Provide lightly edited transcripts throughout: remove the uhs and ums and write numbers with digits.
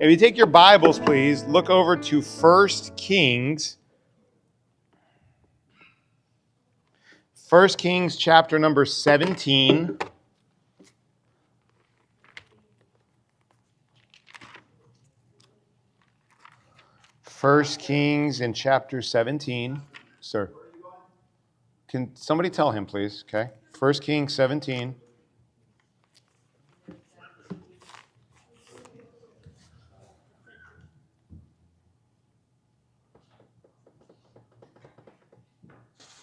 If you take your Bibles, please, look over to 1 Kings. 1 Kings chapter number 17. First Kings in chapter 17. Sir. Can somebody tell him, please? Okay. 1 Kings 17.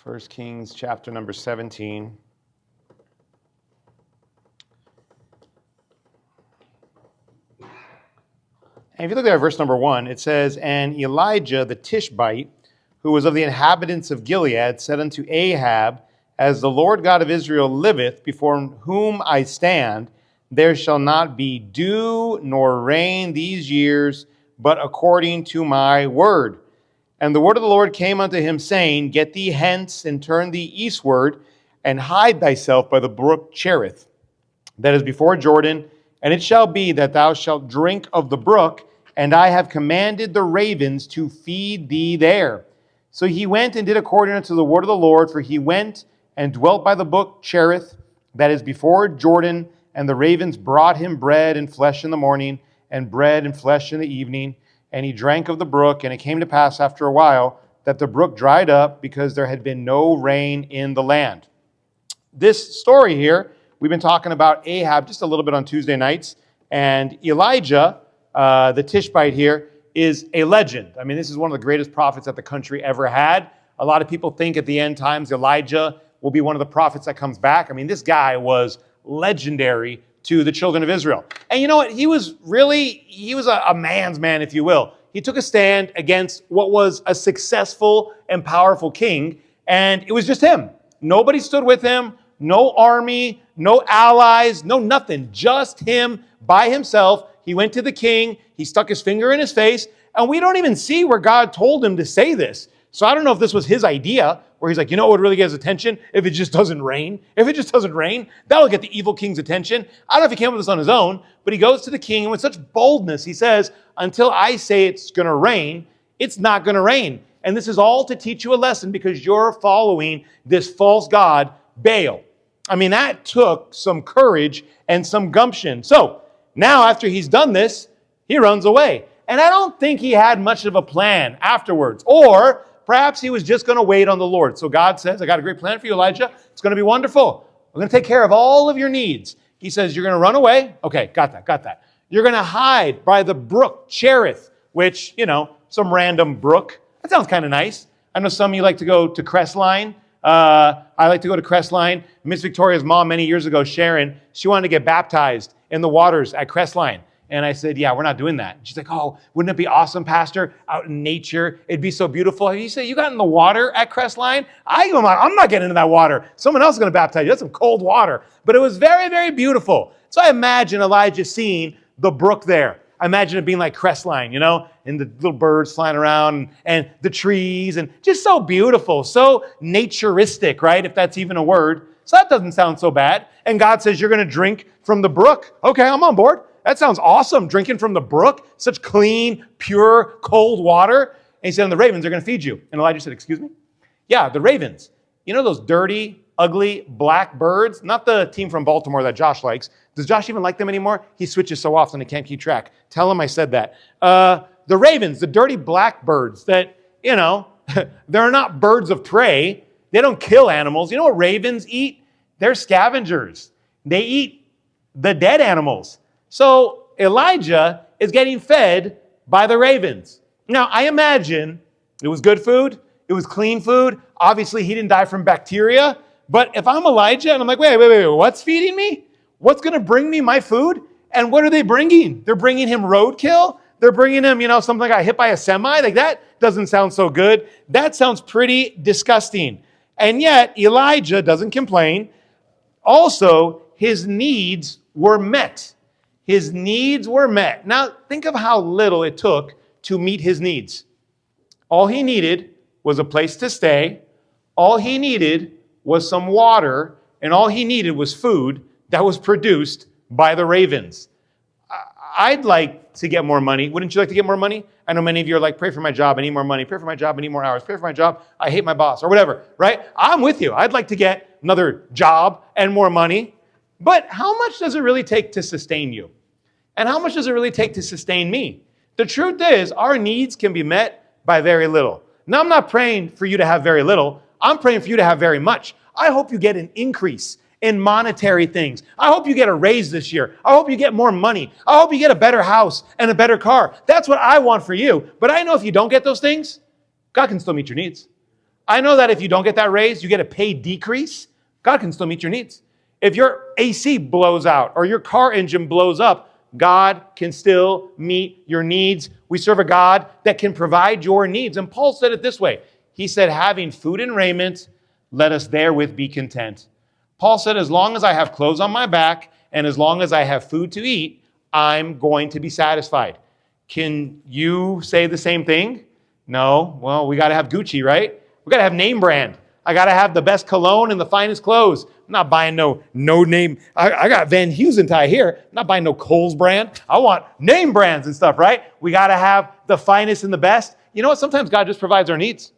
First Kings chapter number 17. And if you look at verse number 1, it says, "And Elijah the Tishbite, who was of the inhabitants of Gilead, said unto Ahab, As the Lord God of Israel liveth, before whom I stand, there shall not be dew nor rain these years, but according to my word. And the word of the Lord came unto him, saying, Get thee hence, and turn thee eastward, and hide thyself by the brook Cherith, that is before Jordan. And it shall be that thou shalt drink of the brook, and I have commanded the ravens to feed thee there. So he went and did according unto the word of the Lord, for he went and dwelt by the brook Cherith, that is before Jordan, and the ravens brought him bread and flesh in the morning, and bread and flesh in the evening. And he drank of the brook, and it came to pass after a while that the brook dried up, because there had been no rain in the land." This story here, we've been talking about Ahab just a little bit on Tuesday nights, and Elijah, the Tishbite here, is a legend. I mean, this is one of the greatest prophets that the country ever had. A lot of people think at the end times Elijah will be one of the prophets that comes back. I mean, this guy was legendary to the children of Israel. And you know what? He was a man's man, if you will. He took a stand against what was a successful and powerful king, and it was just him. Nobody stood with him, no army, no allies, no nothing, just him by himself. He went to the king, he stuck his finger in his face, and we don't even see where God told him to say this. So I don't know if this was his idea, where he's like, you know what would really get his attention? If it just doesn't rain. If it just doesn't rain, that'll get the evil king's attention. I don't know if he came up with this on his own, but he goes to the king, and with such boldness, he says, until I say it's going to rain, it's not going to rain. And this is all to teach you a lesson, because you're following this false god, Baal. I mean, that took some courage and some gumption. So now after he's done this, he runs away. And I don't think he had much of a plan afterwards. Or perhaps he was just going to wait on the Lord. So God says, I got a great plan for you, Elijah. It's going to be wonderful. I'm going to take care of all of your needs. He says, you're going to run away. Okay, got that. You're going to hide by the brook Cherith, which, some random brook. That sounds kind of nice. I know some of you like to go to Crestline. I like to go to Crestline. Miss Victoria's mom many years ago, Sharon, she wanted to get baptized in the waters at Crestline. And I said, yeah, we're not doing that. She's like, oh, wouldn't it be awesome, Pastor? Out in nature, it'd be so beautiful. You say, you got in the water at Crestline? I'm not getting into that water. Someone else is going to baptize you. That's some cold water. But it was very, very beautiful. So I imagine Elijah seeing the brook there. I imagine it being like Crestline, and the little birds flying around and the trees, and just so beautiful, so naturistic, right? If that's even a word. So that doesn't sound so bad. And God says, you're going to drink from the brook. Okay, I'm on board. That sounds awesome, drinking from the brook, such clean, pure, cold water. And he said, and the ravens are going to feed you. And Elijah said, excuse me? Yeah, the ravens. You know those dirty, ugly, black birds? Not the team from Baltimore that Josh likes. Does Josh even like them anymore? He switches so often he can't keep track. Tell him I said that. The ravens, the dirty black birds that, they're not birds of prey. They don't kill animals. You know what ravens eat? They're scavengers. They eat the dead animals. So Elijah is getting fed by the ravens. Now, I imagine it was good food. It was clean food. Obviously, he didn't die from bacteria. But if I'm Elijah and I'm like, wait, what's feeding me? What's going to bring me my food? And what are they bringing? They're bringing him roadkill. They're bringing him, something like got hit by a semi. Like that doesn't sound so good. That sounds pretty disgusting. And yet, Elijah doesn't complain. Also, his needs were met. His needs were met. Now, think of how little it took to meet his needs. All he needed was a place to stay. All he needed was some water. And all he needed was food that was produced by the ravens. I'd like to get more money. Wouldn't you like to get more money? I know many of you are like, pray for my job, I need more money. Pray for my job, I need more hours. Pray for my job, I hate my boss, or whatever, right? I'm with you. I'd like to get another job and more money. But how much does it really take to sustain you? And how much does it really take to sustain me? The truth is, our needs can be met by very little. Now, I'm not praying for you to have very little. I'm praying for you to have very much. I hope you get an increase in monetary things. I hope you get a raise this year. I hope you get more money. I hope you get a better house and a better car. That's what I want for you. But I know if you don't get those things, God can still meet your needs. I know that if you don't get that raise, you get a pay decrease, God can still meet your needs. If your AC blows out or your car engine blows up, God can still meet your needs. We serve a God that can provide your needs. And Paul said it this way. He said, having food and raiment, let us therewith be content. Paul said, as long as I have clothes on my back and as long as I have food to eat, I'm going to be satisfied. Can you say the same thing? No. Well, we got to have Gucci, right? We got to have name brand. I got to have the best cologne and the finest clothes. I'm not buying no name. I got Van Heusen tie here. I'm not buying no Kohl's brand. I want name brands and stuff, right? We got to have the finest and the best. You know what? Sometimes God just provides our needs.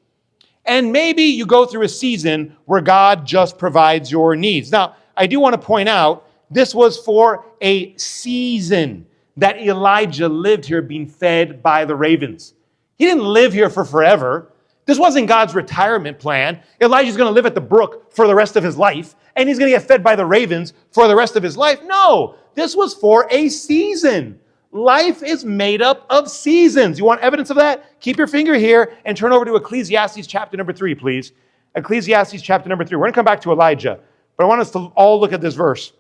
And maybe you go through a season where God just provides your needs. Now, I do want to point out, this was for a season that Elijah lived here being fed by the ravens. He didn't live here for forever. This wasn't God's retirement plan. Elijah's going to live at the brook for the rest of his life, and he's going to get fed by the ravens for the rest of his life. No, this was for a season. Life is made up of seasons. You want evidence of that? Keep your finger here and turn over to Ecclesiastes chapter number 3, please. Ecclesiastes chapter number 3. We're going to come back to Elijah, but I want us to all look at this verse.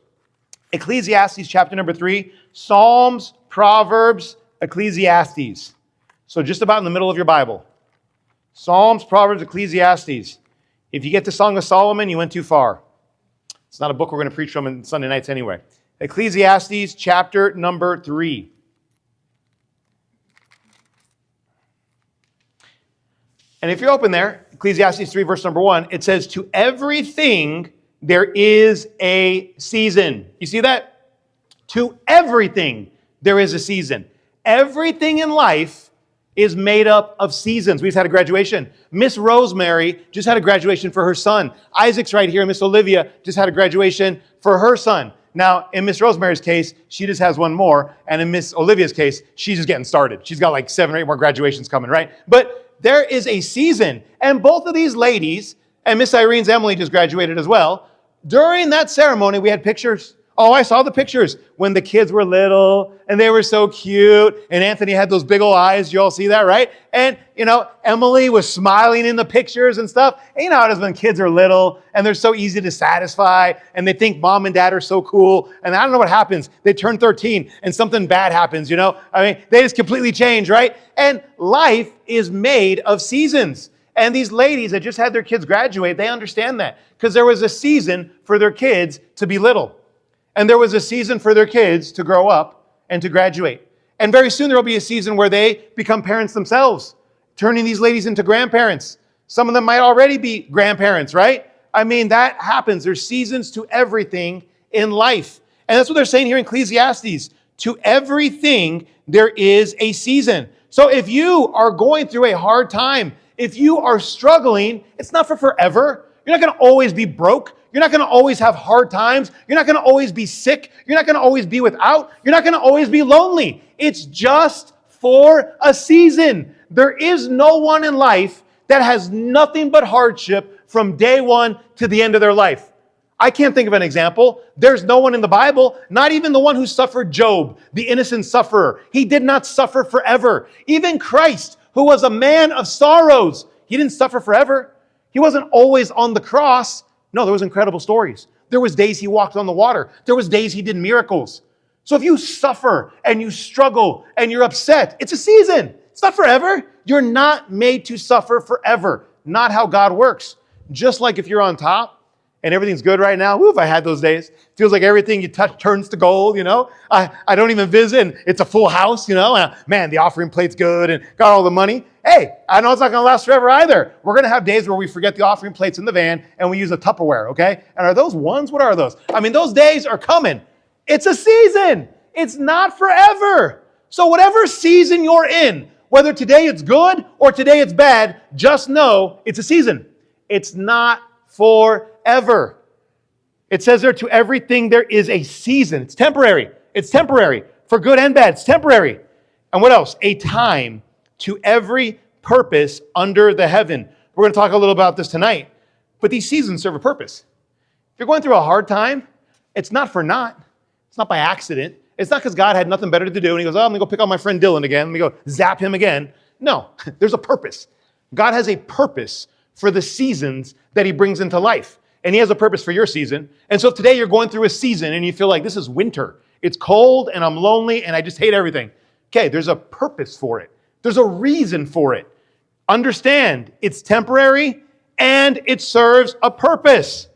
Ecclesiastes chapter number 3, Psalms, Proverbs, Ecclesiastes. So just about in the middle of your Bible. Psalms, Proverbs, Ecclesiastes. If you get to Song of Solomon, you went too far. It's not a book we're going to preach from on Sunday nights anyway. Ecclesiastes chapter number 3. And if you're open there, Ecclesiastes 3 verse number 1, it says, to everything there is a season. You see that? To everything there is a season. Everything in life is made up of seasons. We just had a graduation. Miss Rosemary just had a graduation for her son. Isaac's right here. Miss Olivia just had a graduation for her son. Now, in Miss Rosemary's case, she just has one more. And in Miss Olivia's case, she's just getting started. She's got like 7 or 8 more graduations coming, right? But there is a season. And both of these ladies, and Miss Irene's Emily just graduated as well. During that ceremony, we had pictures. Oh, I saw the pictures when the kids were little and they were so cute. And Anthony had those big old eyes. You all see that, right? And, Emily was smiling in the pictures and stuff. And you know how it is when kids are little and they're so easy to satisfy and they think mom and dad are so cool. And I don't know what happens. They turn 13 and something bad happens, they just completely change, right? And life is made of seasons. And these ladies that just had their kids graduate, they understand that because there was a season for their kids to be little. And there was a season for their kids to grow up and to graduate. And very soon there will be a season where they become parents themselves, turning these ladies into grandparents. Some of them might already be grandparents, right? That happens. There's seasons to everything in life. And that's what they're saying here in Ecclesiastes. To everything there is a season. So if you are going through a hard time, if you are struggling, it's not for forever. You're not going to always be broke. You're not going to always have hard times. You're not going to always be sick. You're not going to always be without. You're not going to always be lonely. It's just for a season. There is no one in life that has nothing but hardship from day one to the end of their life. I can't think of an example. There's no one in the Bible, not even the one who suffered, Job, the innocent sufferer. He did not suffer forever. Even Christ, who was a man of sorrows, he didn't suffer forever. He wasn't always on the cross. No, there was incredible stories. There was days he walked on the water. There was days he did miracles. So if you suffer and you struggle and you're upset, it's a season. It's not forever. You're not made to suffer forever. Not how God works. Just like if you're on top and everything's good right now. Woo, if I had those days. Feels like everything you touch turns to gold, I don't even visit and it's a full house, Man, the offering plate's good and got all the money. Hey, I know it's not going to last forever either. We're going to have days where we forget the offering plates in the van and we use a Tupperware, okay? And are those ones? What are those? Those days are coming. It's a season. It's not forever. So whatever season you're in, whether today it's good or today it's bad, just know it's a season. It's not forever. It says there, to everything there is a season. It's temporary. It's temporary. For good and bad, it's temporary. And what else? A time to every purpose under the heaven. We're going to talk a little about this tonight. But these seasons serve a purpose. If you're going through a hard time, it's not for naught. It's not by accident. It's not because God had nothing better to do and he goes, oh, I'm going to go pick up my friend Dylan again. Let me go zap him again. No, there's a purpose. God has a purpose for the seasons that he brings into life. And he has a purpose for your season. And so if today you're going through a season and you feel like this is winter. It's cold and I'm lonely and I just hate everything. Okay, there's a purpose for it. There's a reason for it. Understand, it's temporary and it serves a purpose.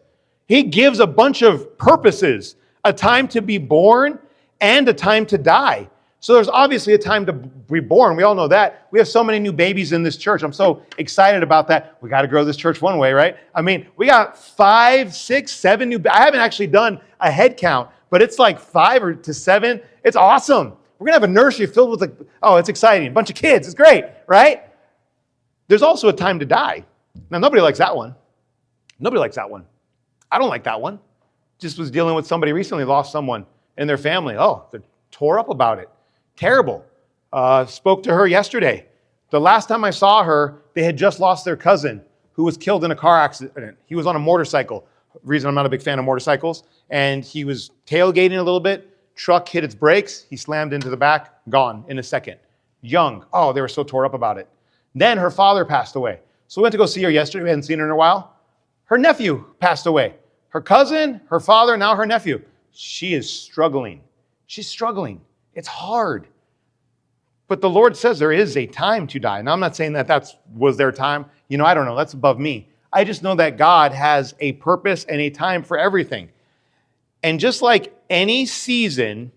He gives a bunch of purposes, a time to be born and a time to die. So there's obviously a time to be born. We all know that. We have so many new babies in this church. I'm so excited about that. We got to grow this church one way, right? I mean, we got 5, 6, 7 new. I haven't actually done a head count, but it's like 5 to 7. It's awesome. We're going to have a nursery filled with, it's exciting. A bunch of kids. It's great, right? There's also a time to die. Now, nobody likes that one. Nobody likes that one. I don't like that one. Just was dealing with somebody recently, lost someone in their family. Oh, they're tore up about it. Terrible. Spoke to her yesterday. The last time I saw her, they had just lost their cousin who was killed in a car accident. He was on a motorcycle. Reason I'm not a big fan of motorcycles. And he was tailgating a little bit. Truck hit its brakes. He slammed into the back. Gone in a second. Young. Oh, they were so tore up about it. Then her father passed away. So we went to go see her yesterday. We hadn't seen her in a while. Her nephew passed away. Her cousin, her father, now her nephew. She is struggling. She's struggling. It's hard. But the Lord says there is a time to die. Now, I'm not saying that was their time. I don't know. That's above me. I just know that God has a purpose and a time for everything. And just like any season,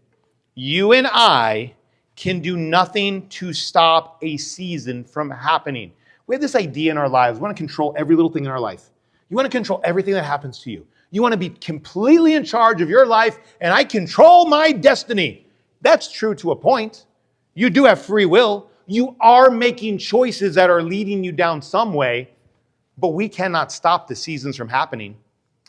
you and I can do nothing to stop a season from happening. We have this idea in our lives. We want to control every little thing in our life. You want to control everything that happens to you. You want to be completely in charge of your life, and I control my destiny. That's true to a point. You do have free will. You are making choices that are leading you down some way, but we cannot stop the seasons from happening.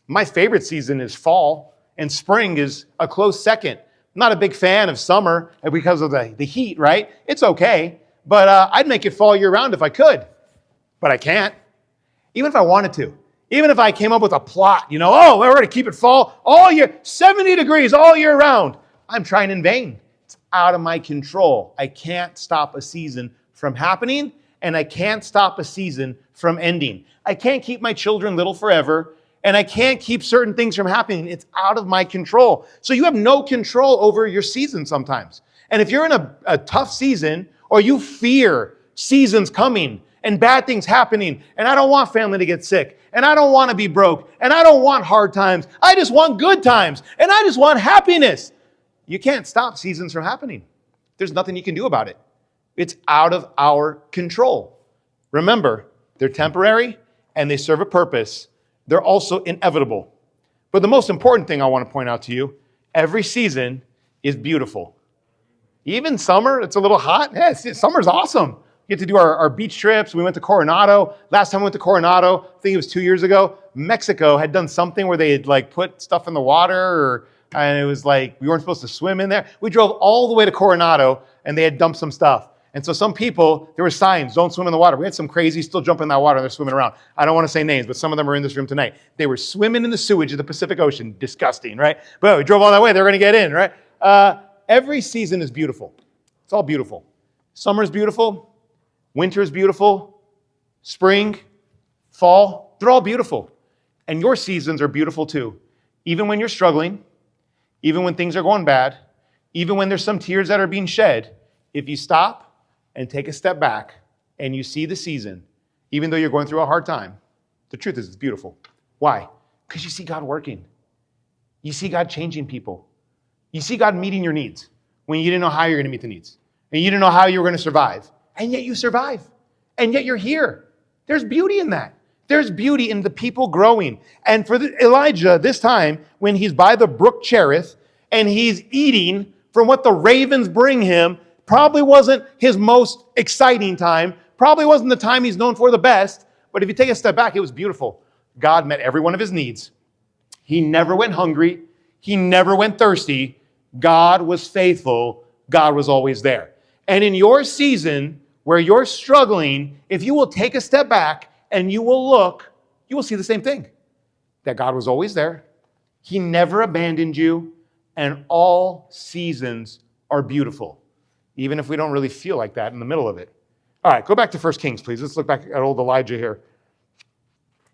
My favorite season is fall, and spring is a close second. I'm not a big fan of summer because of the heat, right? It's okay, but I'd make it fall year round if I could, but I can't. Even if I wanted to. Even if I came up with a plot, we're going to keep it fall all year, 70 degrees all year round. I'm trying in vain. It's out of my control. I can't stop a season from happening, and I can't stop a season from ending. I can't keep my children little forever, and I can't keep certain things from happening. It's out of my control. So you have no control over your season sometimes. And if you're in a tough season, or you fear seasons coming and bad things happening, and I don't want family to get sick, and I don't want to be broke, and I don't want hard times. I just want good times, and I just want happiness. You can't stop seasons from happening. There's nothing you can do about it. It's out of our control. Remember, they're temporary, and they serve a purpose. They're also inevitable. But the most important thing I want to point out to you, every season is beautiful. Even summer, it's a little hot. Yeah, summer's awesome. We get to do our beach trips. We went to Coronado. Last time we went to Coronado, I think it was 2 years ago, Mexico had done something where they had put stuff in the water, and it was we weren't supposed to swim in there. We drove all the way to Coronado, and they had dumped some stuff. And so some people, there were signs, don't swim in the water. We had some crazy still jumping in that water, and they're swimming around. I don't want to say names, but some of them are in this room tonight. They were swimming in the sewage of the Pacific Ocean. Disgusting, right? But we drove all that way. They were going to get in, right? Every season is beautiful. It's all beautiful. Summer's beautiful. Winter is beautiful. Spring, fall, they're all beautiful. And your seasons are beautiful too. Even when you're struggling, even when things are going bad, even when there's some tears that are being shed, if you stop and take a step back and you see the season, even though you're going through a hard time, the truth is it's beautiful. Why? Because you see God working. You see God changing people. You see God meeting your needs when you didn't know how you're going to meet the needs. And you didn't know how you were going to survive. And yet you survive. And yet you're here. There's beauty in that. There's beauty in the people growing. And for Elijah, this time, when he's by the brook Cherith, and he's eating from what the ravens bring him, probably wasn't his most exciting time, probably wasn't the time he's known for the best, but if you take a step back, it was beautiful. God met every one of his needs. He never went hungry. He never went thirsty. God was faithful. God was always there. And in your season where you're struggling, if you will take a step back and you will look, you will see the same thing. That God was always there. He never abandoned you. And all seasons are beautiful, even if we don't really feel like that in the middle of it. All right, go back to 1 Kings, please. Let's look back at old Elijah here.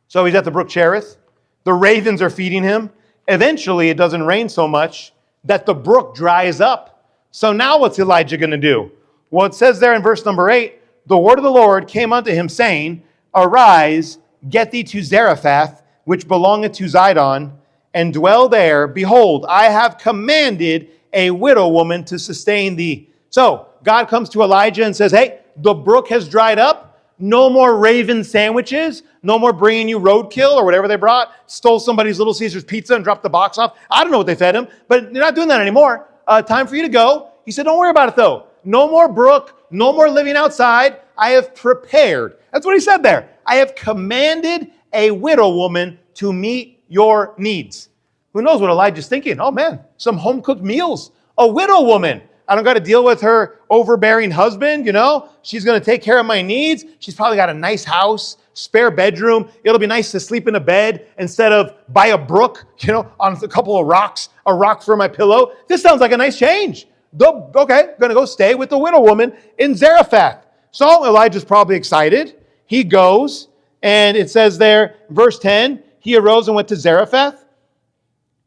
So he's at the brook Cherith. The ravens are feeding him. Eventually, it doesn't rain so much that the brook dries up. So now what's Elijah going to do? Well, it says there in verse number 8, the word of the Lord came unto him, saying, Arise, get thee to Zarephath, which belongeth to Zidon, and dwell there. Behold, I have commanded a widow woman to sustain thee. So God comes to Elijah and says, hey, the brook has dried up. No more raven sandwiches. No more bringing you roadkill or whatever they brought. Stole somebody's Little Caesars pizza and dropped the box off. I don't know what they fed him, but they're not doing that anymore. Time for you to go. He said, don't worry about it though. No more brook. No more living outside. I have prepared. That's what he said there. I have commanded a widow woman to meet your needs. Who knows what Elijah's thinking? Oh man, some home-cooked meals. A widow woman. I don't got to deal with her overbearing husband, you know. She's going to take care of my needs. She's probably got a nice house, spare bedroom. It'll be nice to sleep in a bed instead of by a brook, you know, on a couple of rocks, a rock for my pillow. This sounds like a nice change. Okay, going to go stay with the widow woman in Zarephath. So Elijah's probably excited. He goes, and it says there, verse 10, he arose and went to Zarephath.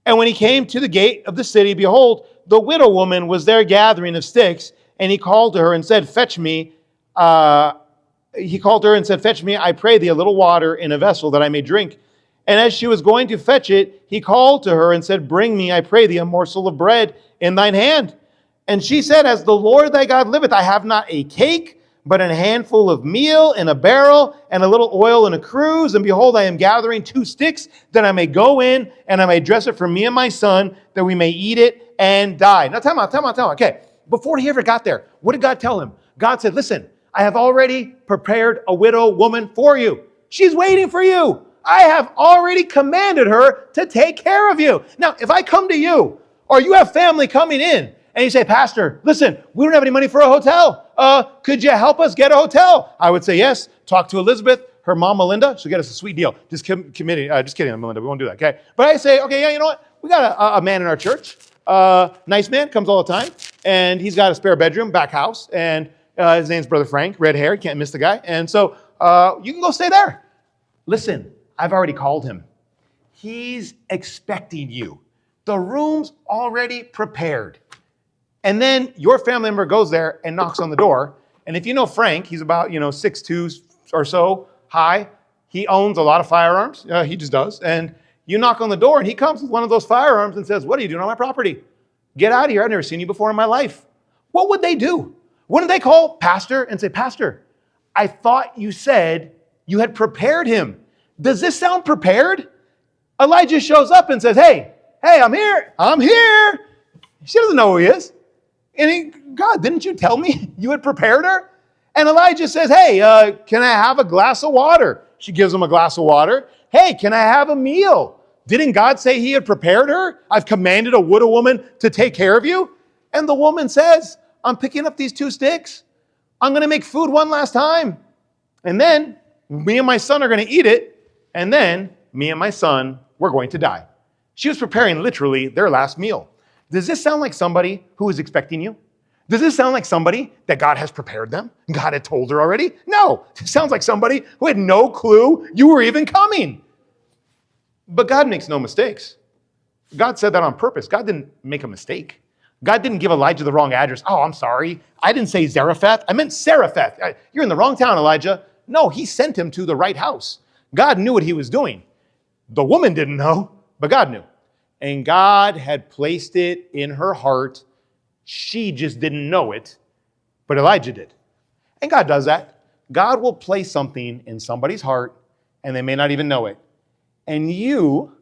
And when he came to the gate of the city, behold, the widow woman was there gathering of sticks. And he called to her and said, fetch me, I pray thee, a little water in a vessel that I may drink. And as she was going to fetch it, he called to her and said, bring me, I pray thee, a morsel of bread in thine hand. And she said, as the Lord thy God liveth, I have not a cake, but a handful of meal in a barrel, and a little oil in a cruse. And behold, I am gathering 2 sticks, that I may go in, and I may dress it for me and my son, that we may eat it and die. Now, time out. Okay, before he ever got there, what did God tell him? God said, listen, I have already prepared a widow woman for you. She's waiting for you. I have already commanded her to take care of you. Now, if I come to you, or you have family coming in, and you say, Pastor, listen, we don't have any money for a hotel. Could you help us get a hotel? I would say yes. Talk to Elizabeth, her mom, Melinda. She'll get us a sweet deal. Just kidding, Melinda. We won't do that, okay? But I say, okay, yeah, you know what? We got a man in our church. Nice man, comes all the time. And he's got a spare bedroom, back house. And his name's Brother Frank, red hair. Can't miss the guy. And so you can go stay there. Listen, I've already called him. He's expecting you. The room's already prepared. And then your family member goes there and knocks on the door. And if you know Frank, he's about, 6'2" or so high. He owns a lot of firearms. He just does. And you knock on the door and he comes with one of those firearms and says, what are you doing on my property? Get out of here. I've never seen you before in my life. What would they do? Wouldn't they call Pastor and say, Pastor, I thought you said you had prepared him. Does this sound prepared? Elijah shows up and says, hey, I'm here. She doesn't know who he is. And God, didn't you tell me you had prepared her? And Elijah says, hey, can I have a glass of water? She gives him a glass of water. Hey, can I have a meal? Didn't God say he had prepared her? I've commanded a widow woman to take care of you. And the woman says, I'm picking up these 2 sticks. I'm going to make food one last time. And then me and my son are going to eat it. And then me and my son, we're going to die. She was preparing literally their last meal. Does this sound like somebody who is expecting you? Does this sound like somebody that God has prepared them? God had told her already? No, it sounds like somebody who had no clue you were even coming. But God makes no mistakes. God said that on purpose. God didn't make a mistake. God didn't give Elijah the wrong address. Oh, I'm sorry. I didn't say Zarephath. I meant Zarephath. You're in the wrong town, Elijah. No, he sent him to the right house. God knew what he was doing. The woman didn't know, but God knew. And God had placed it in her heart. She just didn't know it, but Elijah did. And God does that. God will place something in somebody's heart, and they may not even know it. And you,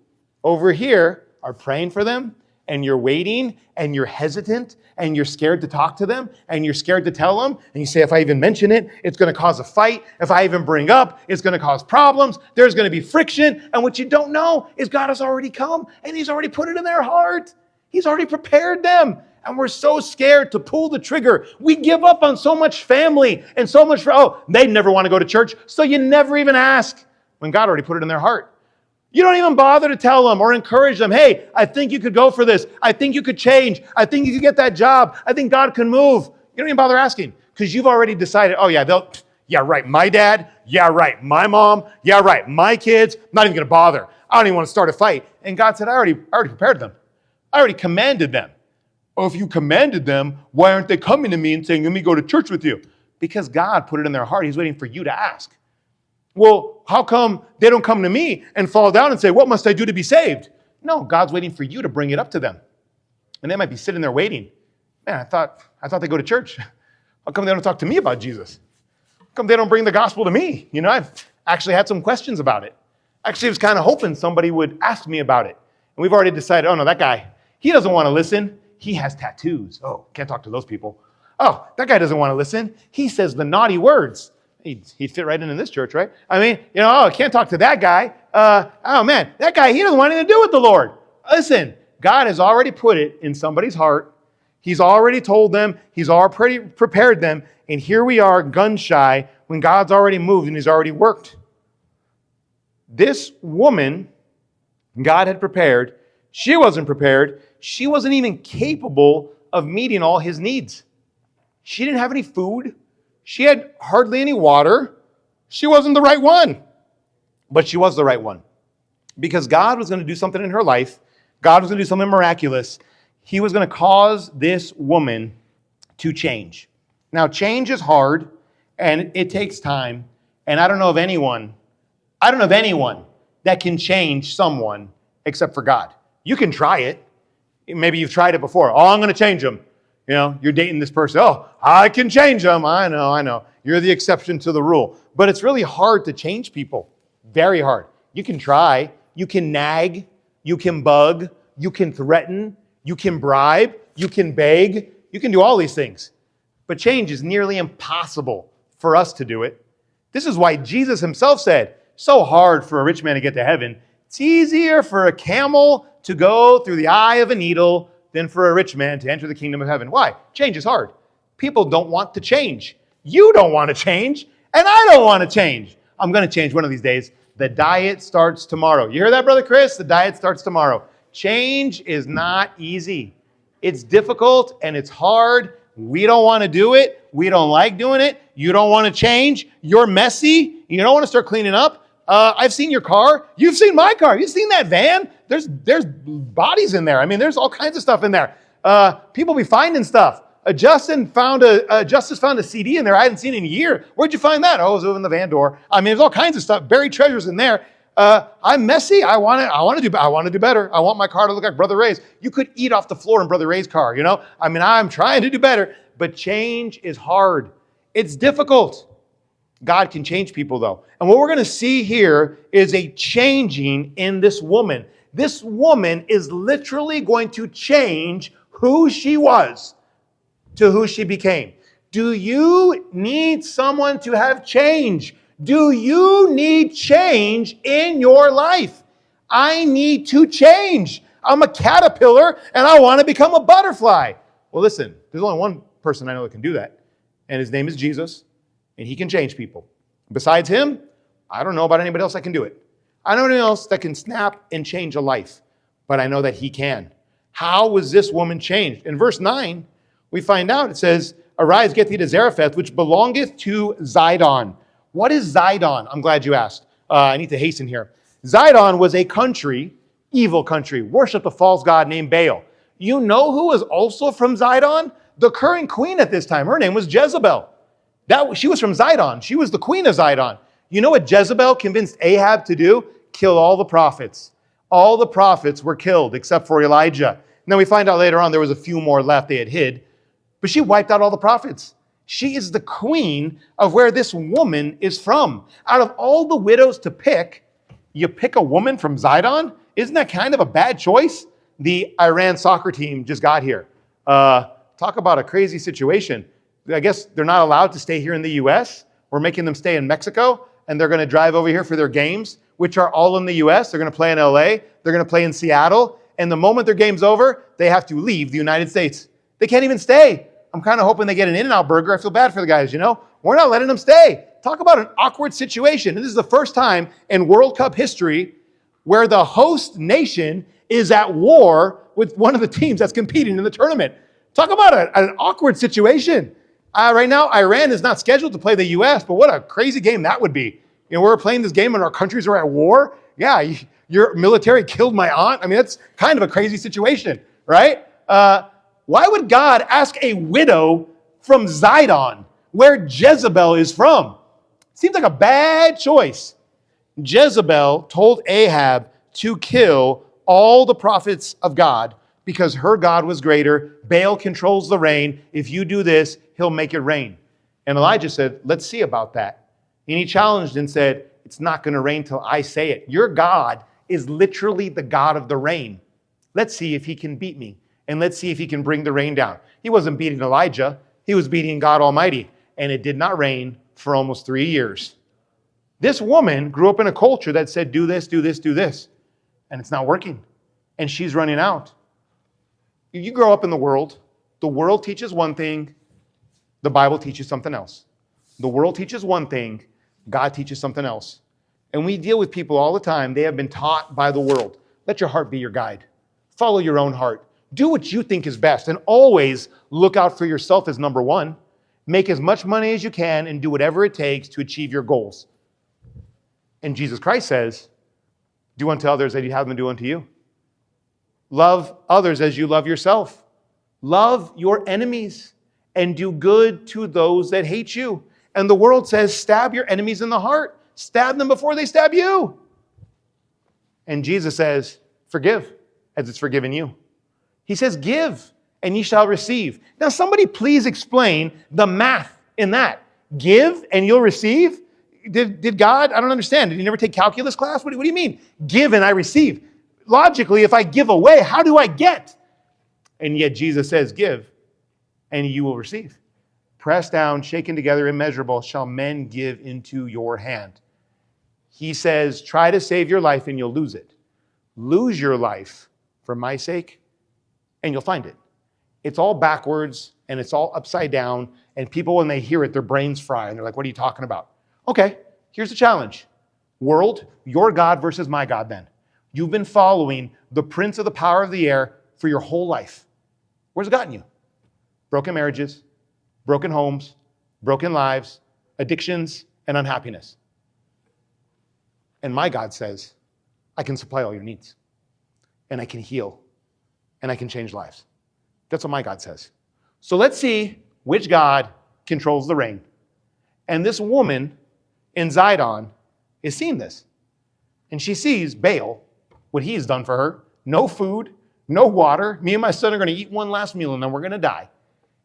over here, are praying for them, and you're waiting and you're hesitant and you're scared to talk to them and you're scared to tell them, and you say, if I even mention it, it's going to cause a fight. If I even bring up, it's going to cause problems. There's going to be friction. And what you don't know is God has already come and he's already put it in their heart. He's already prepared them. And we're so scared to pull the trigger. We give up on so much family and so much, they never want to go to church, so you never even ask when God already put it in their heart. You don't even bother to tell them or encourage them, hey, I think you could go for this. I think you could change. I think you could get that job. I think God can move. You don't even bother asking because you've already decided, yeah, right, my dad. Yeah, right, my mom. Yeah, right, my kids. Not even going to bother. I don't even want to start a fight. And God said, I already prepared them. I already commanded them. Oh, if you commanded them, why aren't they coming to me and saying, let me go to church with you? Because God put it in their heart. He's waiting for you to ask. Well, how come they don't come to me and fall down and say, what must I do to be saved? No, God's waiting for you to bring it up to them. And they might be sitting there waiting. Man, I thought they go to church. How come they don't talk to me about Jesus? How come they don't bring the gospel to me? I've actually had some questions about it. Actually, I was kind of hoping somebody would ask me about it. And we've already decided, oh no, that guy, he doesn't want to listen. He has tattoos. Oh, can't talk to those people. Oh, that guy doesn't want to listen. He says the naughty words. He'd fit right in this church, right? I can't talk to that guy. That guy, he doesn't want anything to do with the Lord. Listen, God has already put it in somebody's heart. He's already told them. He's already prepared them. And here we are, gun shy, when God's already moved and he's already worked. This woman, God had prepared. She wasn't prepared. She wasn't even capable of meeting all his needs. She didn't have any food. She had hardly any water. She wasn't the right one. But she was the right one. Because God was going to do something in her life. God was going to do something miraculous. He was going to cause this woman to change. Now, change is hard, and it takes time. And I don't know of anyone that can change someone except for God. You can try it. Maybe you've tried it before. Oh, I'm going to change them. You're dating this person. Oh, I can change them. I know. You're the exception to the rule. But it's really hard to change people. Very hard. You can try. You can nag. You can bug. You can threaten. You can bribe. You can beg. You can do all these things. But change is nearly impossible for us to do it. This is why Jesus himself said, so hard for a rich man to get to heaven. It's easier for a camel to go through the eye of a needle than for a rich man to enter the kingdom of heaven. Why? Change is hard. People don't want to change. You don't want to change, and I don't want to change. I'm going to change one of these days. The diet starts tomorrow. You hear that, Brother Chris? The diet starts tomorrow. Change is not easy. It's difficult, and it's hard. We don't want to do it. We don't like doing it. You don't want to change. You're messy. You don't want to start cleaning up. I've seen your car. You've seen my car. You've seen that van. There's bodies in there. There's all kinds of stuff in there. People be finding stuff. Justice found a CD in there I hadn't seen in a year. Where'd you find that? Oh, it was over in the van door. there's all kinds of stuff. Buried treasures in there. I'm messy. I want to do better. I want my car to look like Brother Ray's. You could eat off the floor in Brother Ray's car. I'm trying to do better, but change is hard. It's difficult. God can change people, though. And what we're going to see here is a changing in this woman. This woman is literally going to change who she was to who she became. Do you need someone to have change? Do you need change in your life? I need to change. I'm a caterpillar and I want to become a butterfly. Well, listen, there's only one person I know that can do that. And his name is Jesus. And he can change people. Besides him, I don't know about anybody else that can do it. I know anyone else that can snap and change a life. But I know that he can. How was this woman changed? In verse 9, we find out, it says, arise, get thee to Zarephath, which belongeth to Zidon. What is Zidon? I'm glad you asked. I need to hasten here. Zidon was a country, evil country, worshiped a false god named Baal. You know who was also from Zidon? The current queen at this time. Her name was Jezebel. She was from Zidon. She was the queen of Zidon. You know what Jezebel convinced Ahab to do? Kill all the prophets. All the prophets were killed except for Elijah. And then we find out later on there was a few more left they had hid. But she wiped out all the prophets. She is the queen of where this woman is from. Out of all the widows to pick, you pick a woman from Zidon? Isn't that kind of a bad choice? the Iran soccer team just got here. Talk about a crazy situation. I guess they're not allowed to stay here in the U.S. We're making them stay in Mexico, and they're going to drive over here for their games, which are all in the U.S. They're going to play in L.A. They're going to play in Seattle. And the moment their game's over, they have to leave the United States. They can't even stay. I'm kind of hoping they get an In-N-Out burger. I feel bad for the guys, We're not letting them stay. Talk about an awkward situation. And this is the first time in World Cup history where the host nation is at war with one of the teams that's competing in the tournament. Talk about an awkward situation. Right now, Iran is not scheduled to play the U.S., but what a crazy game that would be. We're playing this game and our countries are at war. Yeah, your military killed my aunt. I mean, that's kind of a crazy situation, right? Why would God ask a widow from Zidon, where Jezebel is from? Seems like a bad choice. Jezebel told Ahab to kill all the prophets of God because her God was greater. Baal controls the rain. If you do this, he'll make it rain. And Elijah said, let's see about that. And he challenged and said, it's not going to rain till I say it. Your God is literally the God of the rain. Let's see if he can beat me. And let's see if he can bring the rain down. He wasn't beating Elijah. He was beating God Almighty. And it did not rain for almost 3 years. This woman grew up in a culture that said, do this, do this, do this. And it's not working. And she's running out. You grow up in the world teaches one thing, the Bible teaches something else. The world teaches one thing, God teaches something else. And we deal with people all the time. They have been taught by the world. Let your heart be your guide. Follow your own heart. Do what you think is best. And always look out for yourself as number one. Make as much money as you can and do whatever it takes to achieve your goals. And Jesus Christ says, do unto others as you have them do unto you. Love others as you love yourself. Love your enemies and do good to those that hate you. And the world says, stab your enemies in the heart. Stab them before they stab you. And Jesus says, forgive as it's forgiven you. He says, give and ye shall receive. Now, somebody please explain the math in that. Give and you'll receive? Did God? I don't understand. Did you never take calculus class? What do you mean? Give and I receive. Logically, if I give away, how do I get? And yet Jesus says, give and you will receive. Pressed down, shaken together, immeasurable, shall men give into your hand. He says, try to save your life and you'll lose it. Lose your life for my sake and you'll find it. It's all backwards and it's all upside down. And people, when they hear it, their brains fry and they're like, what are you talking about? Okay, here's the challenge. World, your God versus my God then. You've been following the prince of the power of the air for your whole life. Where's it gotten you? Broken marriages, broken homes, broken lives, addictions, and unhappiness. And my God says, I can supply all your needs. And I can heal. And I can change lives. That's what my God says. So let's see which God controls the rain. And this woman in Zidon is seeing this. And she sees Baal, what he has done for her. No food, no water. Me and my son are going to eat one last meal and then we're going to die.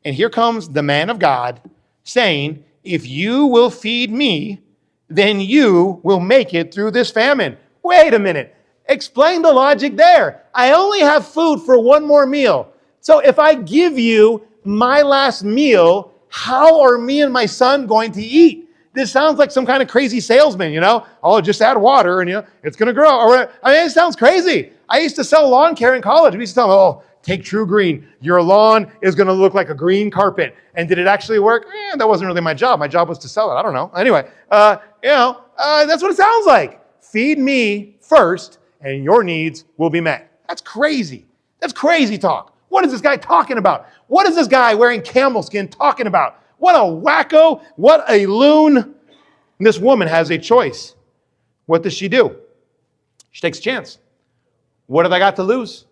And here comes the man of God saying, if you will feed me, then you will make it through this famine. Wait a minute. Explain the logic there. I only have food for one more meal. So if I give you my last meal, how are me and my son going to eat? This sounds like some kind of crazy salesman, Oh, just add water and, it's going to grow. Or, it sounds crazy. I used to sell lawn care in college. We used to tell them, oh, take True Green. Your lawn is going to look like a green carpet. And did it actually work? That wasn't really my job. My job was to sell it. I don't know. Anyway, that's what it sounds like. Feed me first and your needs will be met. That's crazy. That's crazy talk. What is this guy talking about? What is this guy wearing camel skin talking about? What a wacko. What a loon. And this woman has a choice. What does she do? She takes a chance. What have I got to lose?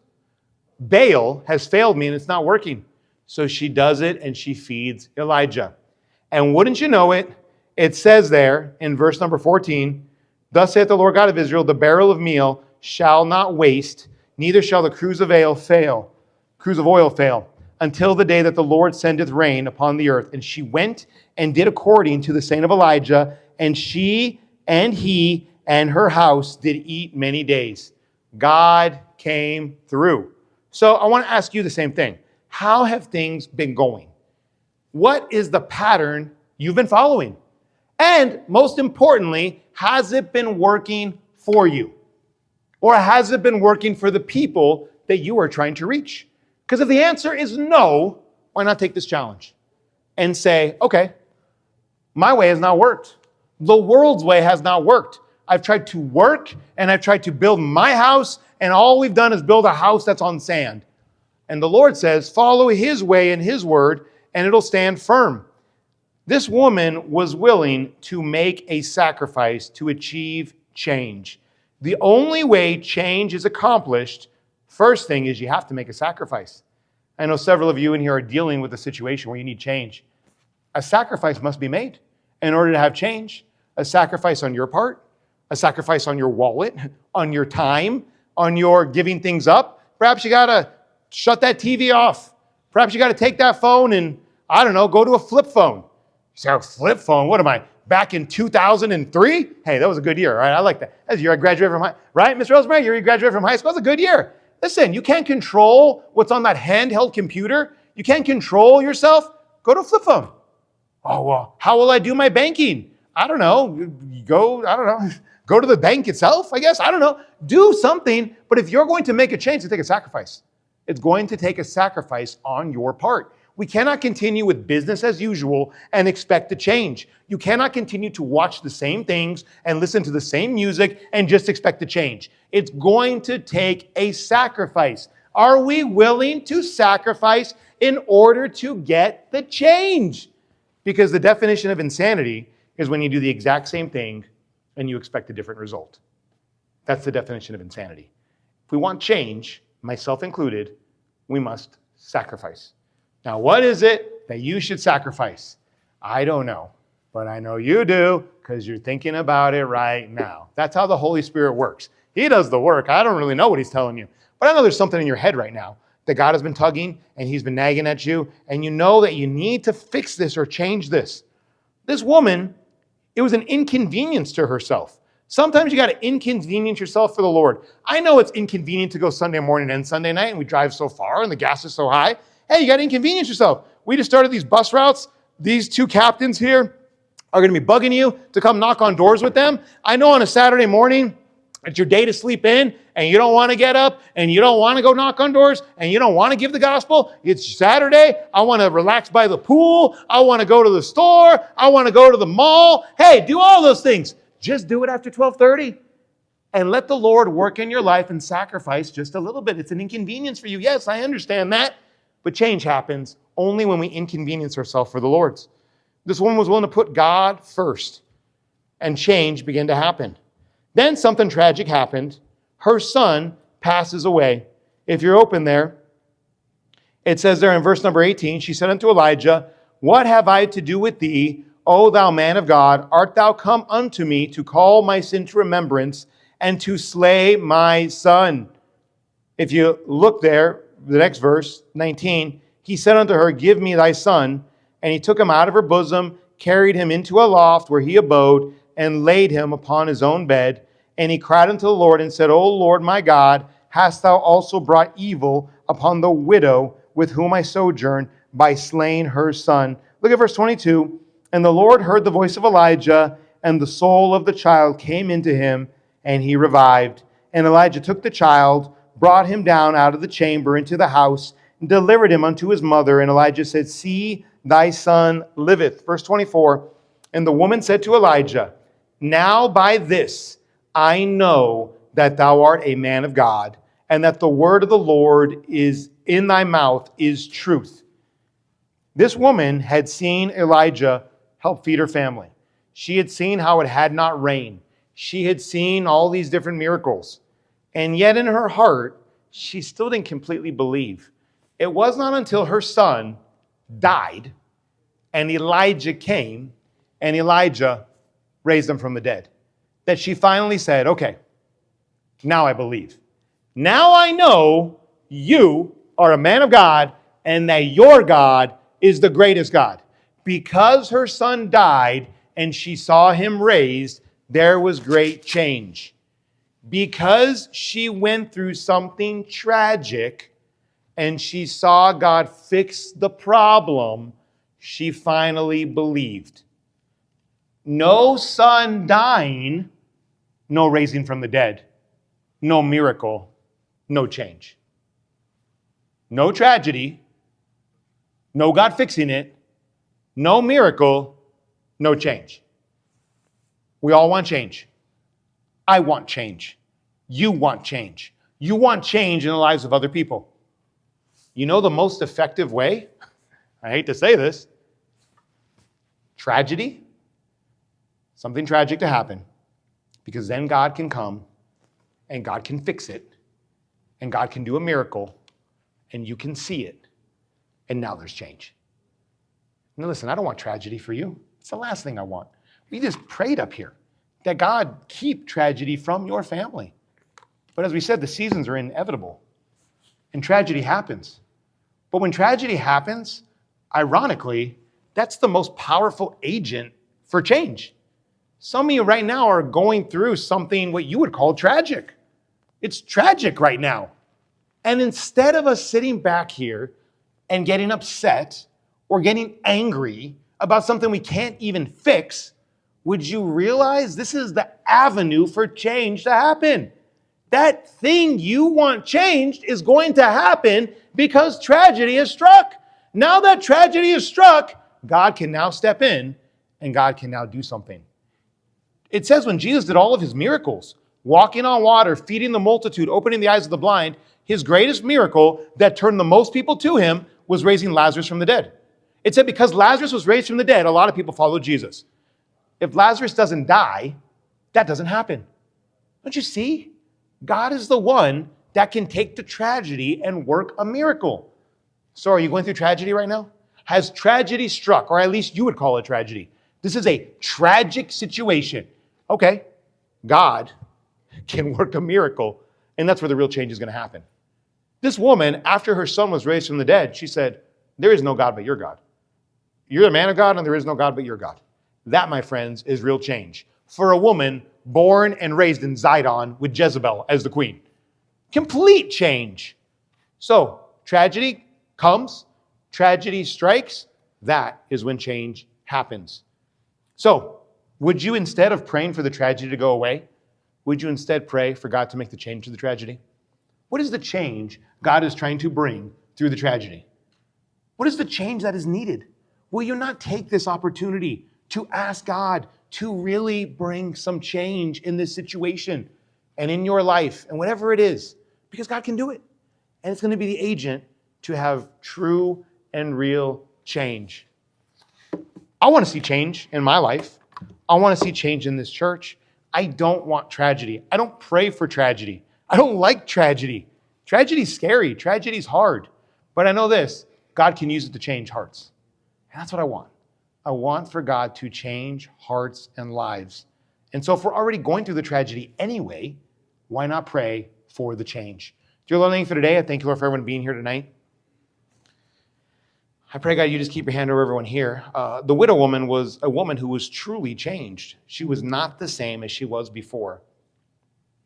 Baal has failed me and it's not working. So she does it and she feeds Elijah. And wouldn't you know it, it says there in verse number 14, thus saith the Lord God of Israel, the barrel of meal shall not waste, neither shall the cruse of oil fail, until the day that the Lord sendeth rain upon the earth. And she went and did according to the saying of Elijah, and she and he and her house did eat many days. God came through. So I want to ask you the same thing. How have things been going? What is the pattern you've been following? And most importantly, has it been working for you? Or has it been working for the people that you are trying to reach? Because if the answer is no, why not take this challenge and say, okay, my way has not worked. The world's way has not worked. I've tried to work and I've tried to build my house, and all we've done is build a house that's on sand. And the Lord says, follow his way and his word, and it'll stand firm. This woman was willing to make a sacrifice to achieve change. The only way change is accomplished, first thing is you have to make a sacrifice. I know several of you in here are dealing with a situation where you need change. A sacrifice must be made in order to have change. A sacrifice on your part, a sacrifice on your wallet, on your time, on your giving things up. Perhaps you got to shut that TV off. Perhaps you got to take that phone and, I don't know, go to a flip phone. You say, a flip phone? What am I, back in 2003? Hey, that was a good year, right? I like that. That's the year I graduated from high, right, Miss Rosemary? You graduated from high school? That's a good year. Listen, you can't control what's on that handheld computer. You can't control yourself. Go to a flip phone. Oh, well, how will I do my banking? I don't know. Go to the bank itself, I guess. I don't know. Do something. But if you're going to make a change, it's take a sacrifice. It's going to take a sacrifice on your part. We cannot continue with business as usual and expect to change. You cannot continue to watch the same things and listen to the same music and just expect to change. It's going to take a sacrifice. Are we willing to sacrifice in order to get the change? Because the definition of insanity is when you do the exact same thing and you expect a different result. That's the definition of insanity. If we want change, myself included, we must sacrifice. Now, what is it that you should sacrifice? I don't know, but I know you do because you're thinking about it right now. That's how the Holy Spirit works. He does the work. I don't really know what he's telling you, but I know there's something in your head right now that God has been tugging and he's been nagging at you, and you know that you need to fix this or change this. This woman, it was an inconvenience to herself. Sometimes you got to inconvenience yourself for the Lord. I know it's inconvenient to go Sunday morning and Sunday night, and we drive so far and the gas is so high. Hey, you got to inconvenience yourself. We just started these bus routes. These two captains here are going to be bugging you to come knock on doors with them. I know on a Saturday morning, it's your day to sleep in, and you don't want to get up, and you don't want to go knock on doors, and you don't want to give the gospel. It's Saturday. I want to relax by the pool. I want to go to the store. I want to go to the mall. Hey, do all those things. Just do it after 12:30 and let the Lord work in your life and sacrifice just a little bit. It's an inconvenience for you. Yes, I understand that. But change happens only when we inconvenience ourselves for the Lord's. This woman was willing to put God first, and change began to happen. Then something tragic happened. Her son passes away. If you're open there, it says there in verse number 18, she said unto Elijah, what have I to do with thee, O thou man of God? Art thou come unto me to call my sin to remembrance and to slay my son? If you look there, the next verse, 19, he said unto her, give me thy son. And he took him out of her bosom, carried him into a loft where he abode, and laid him upon his own bed. And he cried unto the Lord and said, O Lord my God, hast thou also brought evil upon the widow with whom I sojourn by slaying her son? Look at verse 22. And the Lord heard the voice of Elijah, and the soul of the child came into him, and he revived. And Elijah took the child, brought him down out of the chamber into the house, and delivered him unto his mother. And Elijah said, see, thy son liveth. Verse 24, and the woman said to Elijah, now by this I know that thou art a man of God, and that the word of the Lord is in thy mouth is truth. This woman had seen Elijah help feed her family. She had seen how it had not rained. She had seen all these different miracles. And yet in her heart, she still didn't completely believe. It was not until her son died and Elijah came and Elijah raised him from the dead that she finally said, okay, now I believe. Now I know you are a man of God and that your God is the greatest God. Because her son died and she saw him raised, there was great change. Because she went through something tragic, and she saw God fix the problem, she finally believed. No son dying, no raising from the dead, no miracle, no change. No tragedy, no God fixing it, no miracle, no change. We all want change. I want change. You want change. You want change in the lives of other people. You know the most effective way? I hate to say this. Tragedy. Something tragic to happen. Because then God can come and God can fix it. And God can do a miracle. And you can see it. And now there's change. Now listen, I don't want tragedy for you. It's the last thing I want. We just prayed up here that God keep tragedy from your family. But as we said, the seasons are inevitable. And tragedy happens. But when tragedy happens, ironically, that's the most powerful agent for change. Some of you right now are going through something what you would call tragic. It's tragic right now. And instead of us sitting back here and getting upset or getting angry about something we can't even fix, would you realize this is the avenue for change to happen? That thing you want changed is going to happen because tragedy has struck. Now that tragedy is struck, God can now step in and God can now do something. It says when Jesus did all of his miracles, walking on water, feeding the multitude, opening the eyes of the blind, his greatest miracle that turned the most people to him was raising Lazarus from the dead. It said because Lazarus was raised from the dead, a lot of people followed Jesus. If Lazarus doesn't die, that doesn't happen. Don't you see? God is the one that can take the tragedy and work a miracle. So are you going through tragedy right now? Has tragedy struck, or at least you would call it tragedy? This is a tragic situation. Okay, God can work a miracle, and that's where the real change is going to happen. This woman, after her son was raised from the dead, she said, there is no God but your God. You're the man of God, and there is no God but your God. That, my friends, is real change. For a woman born and raised in Zidon with Jezebel as the queen. Complete change. So, tragedy comes, tragedy strikes, that is when change happens. So, would you, instead of praying for the tragedy to go away, would you instead pray for God to make the change to the tragedy? What is the change God is trying to bring through the tragedy? What is the change that is needed? Will you not take this opportunity to ask God to really bring some change in this situation and in your life and whatever it is? Because God can do it. And it's going to be the agent to have true and real change. I want to see change in my life. I want to see change in this church. I don't want tragedy. I don't pray for tragedy. I don't like tragedy. Tragedy's scary. Tragedy's hard. But I know this, God can use it to change hearts. And that's what I want. I want for God to change hearts and lives. And so if we're already going through the tragedy anyway, why not pray for the change? Dear Lord, thank you for today. I thank you, Lord, for everyone being here tonight. I pray, God, you just keep your hand over everyone here. The widow woman was a woman who was truly changed. She was not the same as she was before.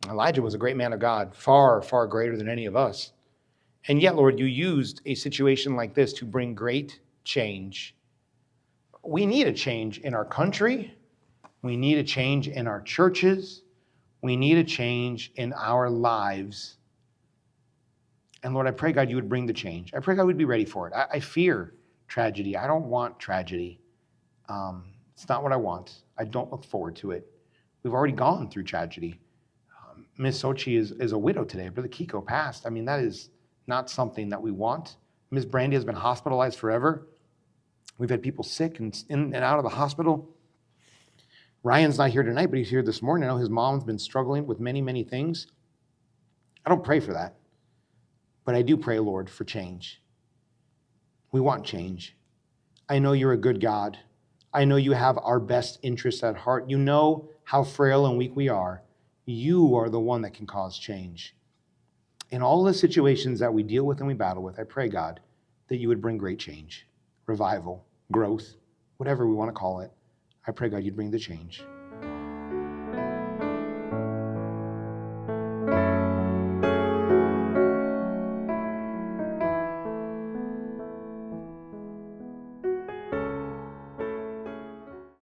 Elijah was a great man of God, far, far greater than any of us. And yet, Lord, you used a situation like this to bring great change. We need a change in our country. We need a change in our churches. We need a change in our lives. And Lord, I pray, God, you would bring the change. I pray, God, we'd be ready for it. I fear tragedy. I don't want tragedy. It's not what I want. I don't look forward to it. We've already gone through tragedy. Miss Sochi is a widow today. Brother Kiko passed. I mean, that is not something that we want. Miss Brandy has been hospitalized forever. We've had people sick and in and out of the hospital. Ryan's not here tonight, but he's here this morning. I know his mom's been struggling with many, many things. I don't pray for that. But I do pray, Lord, for change. We want change. I know you're a good God. I know you have our best interests at heart. You know how frail and weak we are. You are the one that can cause change. In all the situations that we deal with and we battle with, I pray, God, that you would bring great change, revival, growth, whatever we want to call it. I pray, God, you'd bring the change.